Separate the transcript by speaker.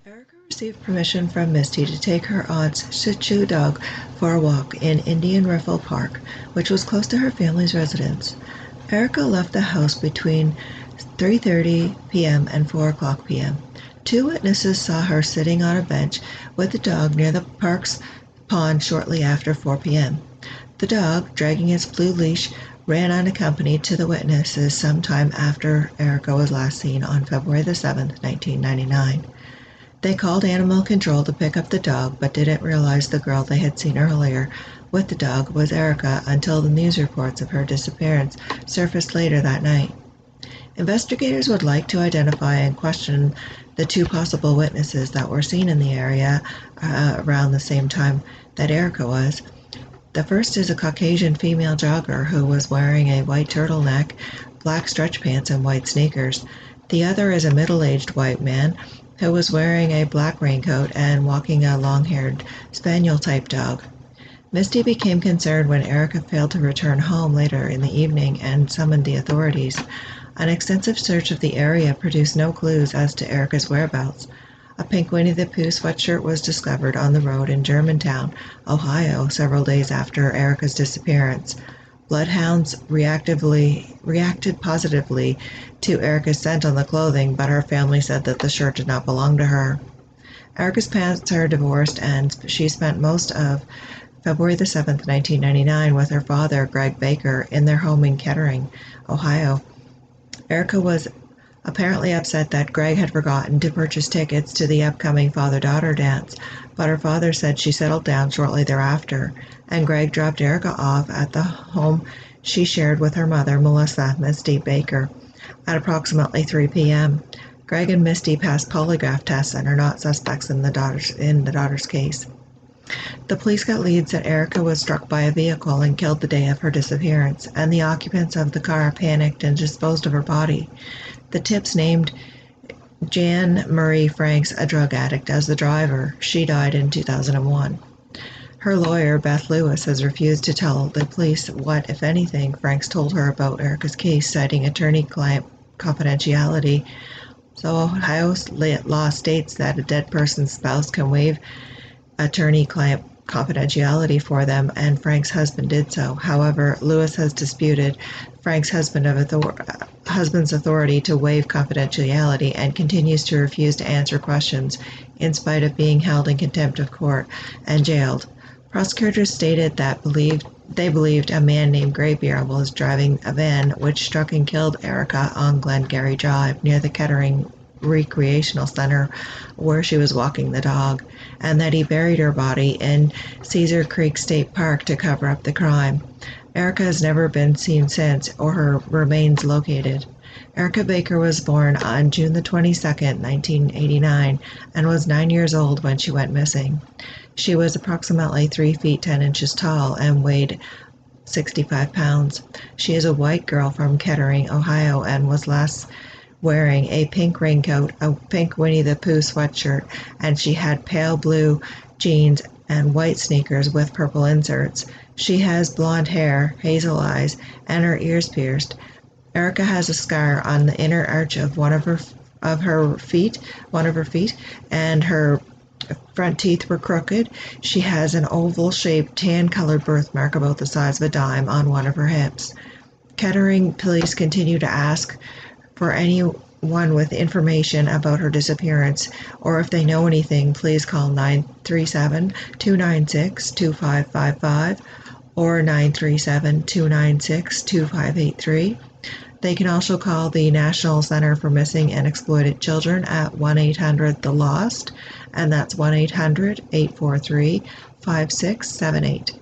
Speaker 1: Erica received permission from Misty to take her aunt's Shih Tzu dog for a walk in Indian Riffle Park, which was close to her family's residence. Erica left the house between 3:30 p.m. and 4:00 p.m. Two witnesses saw her sitting on a bench with the dog near the park's pond shortly after 4 p.m. The dog, dragging its blue leash, ran unaccompanied to the witnesses sometime after Erica was last seen on February the 7th, 1999. They called animal control to pick up the dog, but didn't realize the girl they had seen earlier with the dog was Erica until the news reports of her disappearance surfaced later that night. Investigators would like to identify and question the two possible witnesses that were seen in the area around the same time that Erica was. The first is a Caucasian female jogger who was wearing a white turtleneck, black stretch pants, and white sneakers. The other is a middle-aged white man who was wearing a black raincoat and walking a long-haired spaniel-type dog. Misty became concerned when Erica failed to return home later in the evening and summoned the authorities. An extensive search of the area produced no clues as to Erica's whereabouts. A pink Winnie the Pooh sweatshirt was discovered on the road in Germantown, Ohio, several days after Erica's disappearance. Bloodhounds reacted positively to Erica's scent on the clothing, but her family said that the shirt did not belong to her. Erica's parents are divorced, and she spent most of February the 7th, 1999, with her father, Greg Baker, in their home in Kettering, Ohio. Erica was apparently upset that Greg had forgotten to purchase tickets to the upcoming father-daughter dance, but her father said she settled down shortly thereafter, and Greg dropped Erica off at the home she shared with her mother, Melissa Misty Baker, at approximately 3 p.m. Greg and Misty passed polygraph tests and are not suspects in the daughter's case. The police got leads that Erica was struck by a vehicle and killed the day of her disappearance, and the occupants of the car panicked and disposed of her body. The tips named Jan Marie Franks, a drug addict, as the driver. She died in 2001. Her lawyer, Beth Lewis, has refused to tell the police what, if anything, Franks told her about Erica's case, citing attorney-client confidentiality. So Ohio's law states that a dead person's spouse can waive attorney-client confidentiality for them, and Frank's husband did so. However, Lewis has disputed Frank's husband's authority to waive confidentiality and continues to refuse to answer questions in spite of being held in contempt of court and jailed. Prosecutors stated that they believed a man named Graybeard was driving a van which struck and killed Erica on Glengarry Drive near the Kettering Recreational Center where she was walking the dog, and that he buried her body in Cedar Creek State Park to cover up the crime. Erica has never been seen since or her remains located. Erica Baker was born on June the 22nd, 1989, and was 9 years old when she went missing. She was approximately 3 feet 10 inches tall and weighed 65 pounds. She is a white girl from Kettering, Ohio, and was last wearing a pink raincoat, a pink Winnie the Pooh sweatshirt, and she had pale blue jeans and white sneakers with purple inserts. She has blonde hair, hazel eyes, and her ears pierced. Erica has a scar on the inner arch of one of her feet, and her front teeth were crooked. She has an oval-shaped tan-colored birthmark about the size of a dime on one of her hips. Kettering police continue to ask for anyone with information about her disappearance, or if they know anything, please call 937-296-2555 or 937-296-2583. They can also call the National Center for Missing and Exploited Children at 1-800-THE-LOST, and that's 1-800-843-5678.